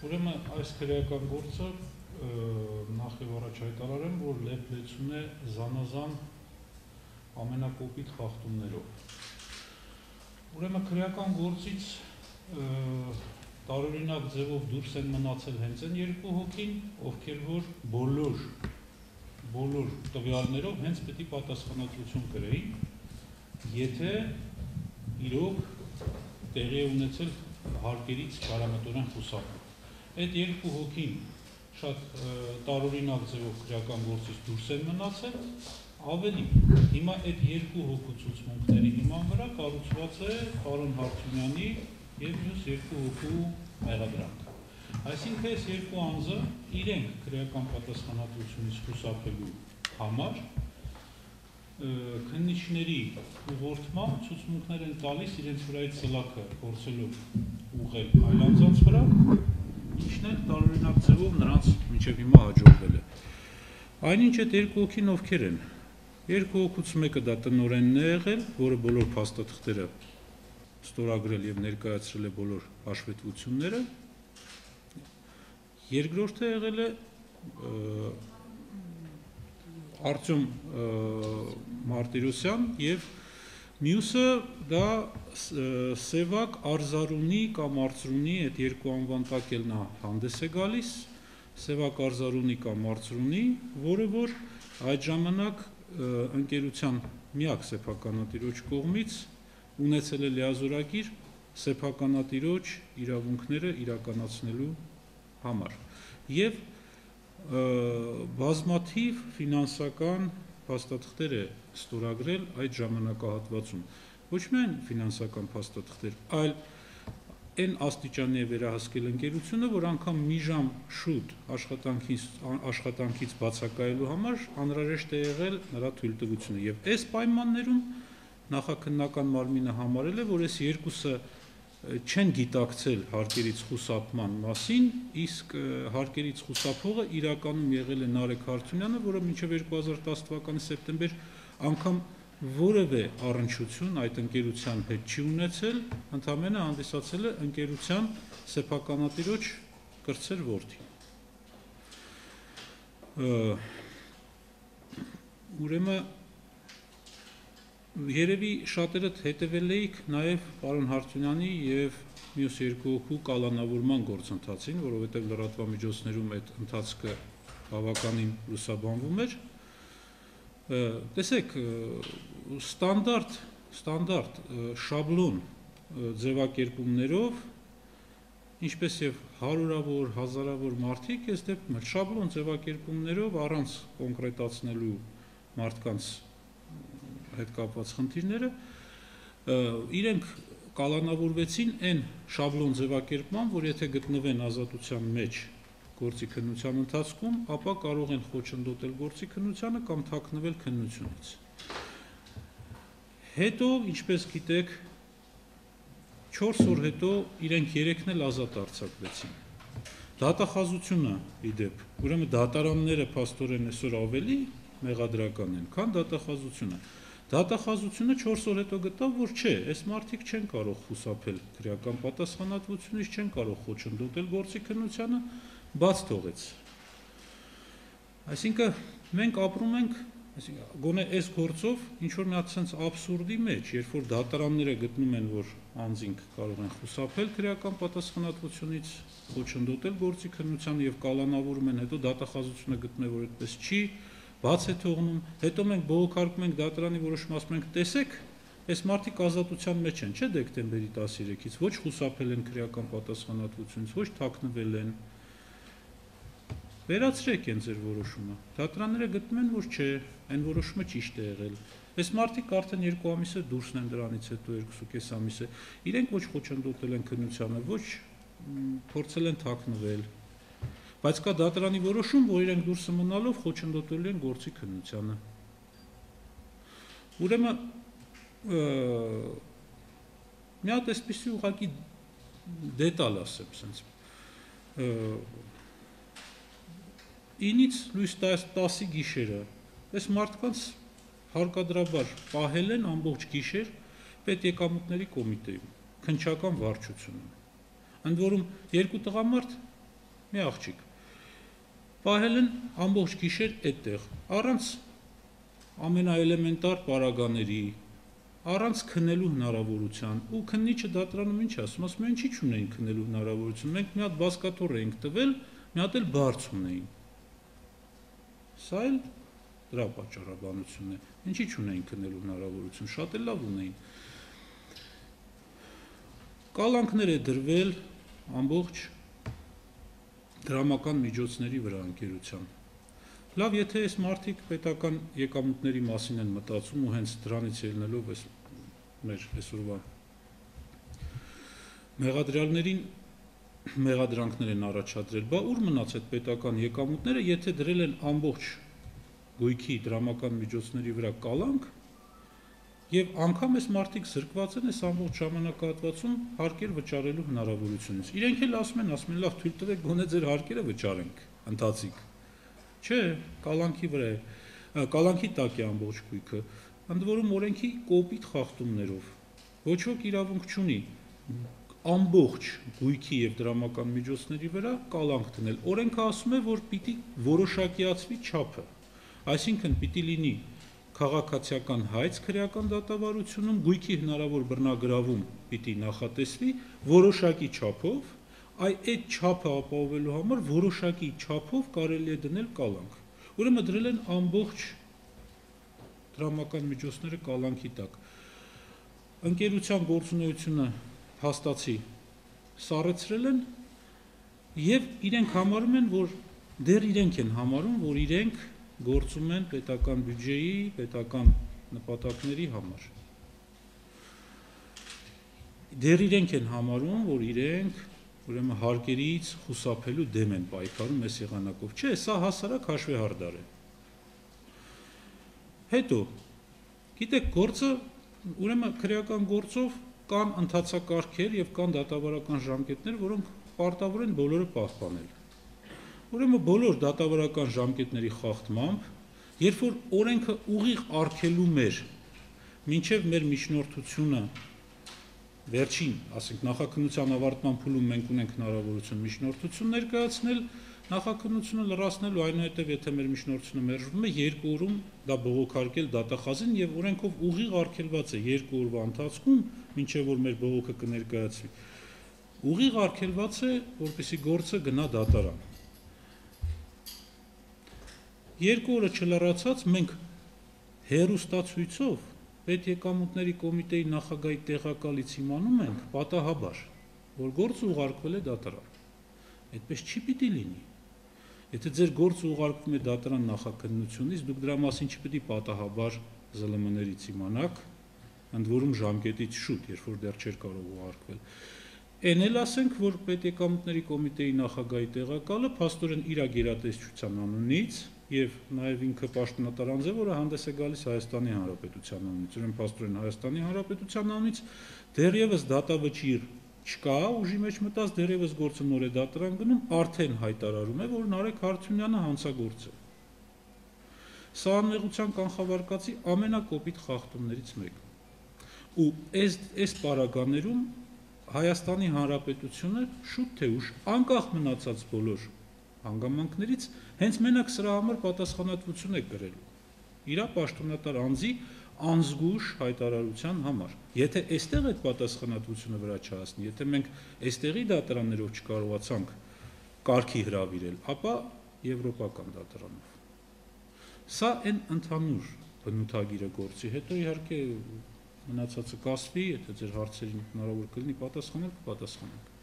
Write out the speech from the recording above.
Ուրեմն այս քրեական գործը նախ եւ առաջ հայտարարեմ, որ լեցուն է զանազան ամենակոպիտ խախտումներով։ Ուրեմն քրեական գործից տարօրինակ ձևով դուրս են մնացել հենց այն երկու հոգին, ովքեր որ բոլոր տվյալներով հենց պետք է պատասխանատվություն կրեին, եթե իրոք տեղի է ունեցել հարկերից կարամտորեն խուսափում։ Այդ երկու հոգին շատ տարօրինակ ձևով քրեական գործից դուրս են մնացել, ավելի հիմա այդ երկու հոգու ցուցմունքների հիման վրա կառուցված է պարոն Հարությունյանի եւ մյուս երկու հոգու մեղադրանքը։ Այսինքն այս երկու անձը իրենք քրեական պատասխանատվությունից խուսափելու համար քննիչների ուղղորդմամբ ցուցմունքներ են տալիս իրենց վրայից սլաքը փորձելով ուղղել այլ անձանց վրա, ինչն էլ տարօրինակ ձևով նրանց մինչև հիմա հաջողվել է։ Այնինչ այդ երկու հոգին ովքեր են։ Երկու հոգուց մեկը դա տնօրենն է եղել, որը բոլոր փաստաթղթերը ստորագրել եւ ներկայացրել է բոլոր հաշվետվությունները։ Երկրորդը եղել է Արտյոմ Մարտիրոսյան եւ մյուսը դա Սևակ Արզարունի կամ Արծրունի այդ երկու անվան տակ էլ նա հանդես է գալիս, Սևակ Արզարունի կամ Արծրունի, որը որ այդ ժամանակ ընկերության միակ սեփականատիրոջ կողմից ունեցել է լիազորագիր սեփականատիրոջ իրավունքները իրականացնելու համար եւ բազմաթիվ ֆինանսական փաստաթղթեր է ստորագրել այդ ժամանակահատվածում, ոչ միայն ֆինանսական փաստաթղթեր, այլ այն աստիճանի է վերահսկել ընկերությունը, որ անգամ մի ժամ շուտ աշխատանքից բացակայելու համար անհրաժեշտ է եղել նրա թույլտվությունը եւ այս պայմաններում նախաքննական մարմինը համարել է, որ այս երկուսը չեն գիտակցել հարկերից խուսափման մասին, իսկ հարկերից խուսափողը իրականում եղել է Նարեկ Հարությունյանը, որը մինչև 2010 թվականի սեպտեմբեր անգամ որևէ առնչություն այդ ընկերության հետ չի ունեցել, ընդամենը հանդիսացել է ընկերության սեփականատիրոջ կրտսեր որդի։ Ուրեմն երևի շատերդ հետևել էիք նաև պարոն Հարությունյանի եւ մյուս երկու հոգու կալանավորման գործընթացին, որովհետեւ լրատվամիջոցներում այդ ընթացքը բավականին լուսաբանվում էր։ Տեսեք, ստանդարտ շաբլոն ձևակերպումներով, ինչպես եւ հարյուրավոր, հազարավոր մարդիկ այս դեպքում շաբլոն ձևակերպումներով առանց կոնկրետացնելու մարդկանց հետ կապված խնդիրները, իրենք կալանավորվեցին այն շաբլոն ձևակերպման, որ եթե գտնվեն ազատության մեջ գործի քննության ընթացքում, ապա կարող են խոչընդոտել գործի քննությանը կամ թաքնվել քննությունից։ Հետո, ինչպես գիտեք, 4 օր հետո իրենք երեքն էլ ազատ արձակվեցին։ Դատախազությունը ի դեպ, ուրեմն դատարանները փաստորեն այսօր ավելի մեղադրական են, քան դատախազությունը։ Դատախազությունը 4 օր հետո գտավ, որ չէ, այս մարդիկ չեն կարող խուսափել քրեական պատասխանատվությունից, չեն կարող խոչընդոտել գործի քննությանը, բաց թողեց։ Այսինքն մենք ապրում ենք, գոնե այս գործով ինչ որ մի հատ sense աբսուրդի մեջ, երբ որ դատարանները գտնում են, որ անձինք կարող են խուսափել քրեական պատասխանատվությունից, խոչընդոտել գործի քննությանը եւ կալանավորում են, հետո դատախազությունը գտնում է, որ այդպես չի, բաց է թողնում, հետո մենք բողոքարկում ենք դատարանի որոշում, ասում ենք, տեսեք, այս մարդիկ ազատության մեջ են, չէ՞ դեկտեմբերի 13-ից, ոչ խուսափել են քրեական պատասխանատվությունից, ոչ թաքնվել են։ Վերացրեք այն ձեր որոշումը։ Դատարանները գտնում են, որ չէ, այն որոշումը ճիշտ է եղել։ Այս մարդիկ արդեն 2 ամիս է դուրսն են դրանից հետո 2.5 ամիս է։ Իրենք ոչ խոչընդոտել են քննությանը, ոչ փորձել են թաքնվել։ Բայց կա դատարանի որոշում, որ իրենք դուրս մնալով խոչընդոտելու են գործի քննությանը։ Ուրեմն մի հատ էսպիսի ուղղակի դետալ ասեմ, sense 9-ից լույս 10-ի գիշերը այս մարդկանց հարկադրաբար պահել են ամբողջ գիշեր պետեկամուտների կոմիտեում, քննչական վարչությունում։ Ընդ որում երկու տղամարդ մի աղջիկ։ Պահել են ամբողջ գիշեր այդտեղ, առանց ամենաէլեմենտար պարագաների, առանց քնելու հնարավորության, ու քննիչը դատարանում ինչ ասում, ասում են չի չունեին քնելու հնարավորություն, մենք մի հատ բազկաթոռ էինք տվել, մի հատ էլ բարձ ունեին։ Սա էլ դրա պատճառաբանությունն է, ինչի չունեին քնելու հնարավորություն, շատ էլ լավ ունեին։ Կալանքներ է դրվել ամբողջ դրամական միջոցների վրա ընկերության։ Լավ, եթե այս մարդիկ պետական եկամուտների մասին են մտածում ու հենց դրանից ելնելով այս մեր այսօրվա մեղադրյալներին մեղադրանքներ են առաջադրել, բա ուր մնաց այդ պետական եկամուտները, եթե դրել են ամբողջ գույքի դրամական միջոցների վրա կալանք, եւ անգամ այս մարդիկ զրկված են այս ամբողջ ժամանակահատվածում հարկեր վճարելու հնարավորությունից։ Իրենք էլ ասում են լավ, թույլ տվեք գոնե ձեր հարկերը վճարենք, ընթացիկ։ Չէ, կալանքի վրա է, կալանքի տակ է ամբողջ գույքը, ընդ որում օրենքի կոպիտ խախտումներով։ Ոչ ոք իրավունք չունի ամբողջ գույքի եւ դրամական միջոցների վրա կալանք դնել։ Օրենքը ասում է, որ պիտի որոշակիացվի չափը, այսինքն պիտի լինի քաղաքացիական հայց քրեական դատավարությունում, գույքի հնարավոր բռնագրավում պիտի նախատեսվի որոշակի չափով, այդ չափը ապահովելու համար որոշակի չափով կարելի է դնել կալանք։ Ուրեմն դրել են ամբողջ դրամական միջոցները կալանքի տակ։ Ընկերության գործունեությունը հաստացի սառեցրել են եւ իրենք համարում են, որ դեռ իրենք են համարում, որ իրենք գործում են պետական բյուջեի, պետական նպատակների համար։ Դեռ իրենք են համարում, որ իրենք ուրեմն հարկերից խուսափելու դեմ են պայքարում այս եղանակով։ Չէ, սա հասարակ հաշվեհարդար է։ Հետո, գիտեք, գործը ուրեմն քրեական գործով կան ընթացակարգեր եւ կան դատավարական ժամկետներ, որոնք պարտավոր են բոլորը պահպանել։ Ուրեմն բոլոր դատավարական ժամկետների խախտմամբ, երբ որ օրենքը ուղիղ արգելում էր մինչև մեր միջնորդությունը վերջին, ասենք նախաքննության ավարտման փուլում մենք ունենք հնարավորություն միջնորդություն ներկայացնել, նախաքննությունը լրացնելու, այնուհետև եթե մեր միջնորդությունը մերժվում է, 2 օրում դա բողոքարկել դատախազին եւ օրենքով ուղիղ արգելված է 2 օրվա ընթացքում, մինչեւ որ մեր բողոքը կներկայացվի։ Ուղիղ արգելված է, որպեսզի գործը գնա դատարան։ 2 օրը չլրացած մենք հեռուստացույցով պետեկամուտների կոմիտեի նախագահի տեղակալից իմանում ենք պատահաբար, որ գործը ուղարկվել է դատարան։ Այդպես չի պիտի լինի։ Եթե ձեր գործը ուղարկվում է դատարան նախաքննությունից, դուք դրա մասին չպիտի պատահաբար ԶԼՄ-ներից իմանաք, ընդ որում ժամկետից շուտ, երբ որ դեռ չէր կարող ուղարկվել։ Էն էլ ասենք, որ պետեկամուտների կոմիտեի նախագահի տեղակալը փաստորեն իր գերատեսչության անունից եւ նաեւ ինքը պաշտոնատար անձ է, որը հանդես է գալիս Հայաստանի Հանրապետության անունից, ուրեմն փաստորեն Հայաստանի Հանրապետության անունից դեռևս դատավճիռ չկա, ուժի մեջ մտած դեռևս գործը նոր է դատարան գնում, արդեն հայտարարում է, որ Նարեկ Հարությունյանը հանցագործ է։ Սա անմեղության կանխավարկածի ամենակոպիտ խախտումներից մեկն է։ Ու այս պարագաներում Հայաստանի Հանրապետությունը շուտ թե ուշ, անկախ մնացած բոլոր հանգամանքներից, հենց մենակ սրա համար պատասխանատվություն է կրելու իր պաշտոնատար անձի անզգույշ հայտարարության համար։ Եթե այստեղ այդ պատասխանատվությունը վրա չհասնի, եթե մենք այստեղի դատարաններով չկարողացանք կարգի հրավիրել, ապա եվրոպական դատարանով։ Սա այն ընդհանուր բնութագիրը գործի, հետո իհարկե մնացածը կասվի, եթե ձեր հարցերին հնարավոր կլինի պատասխանել, կպատասխանենք։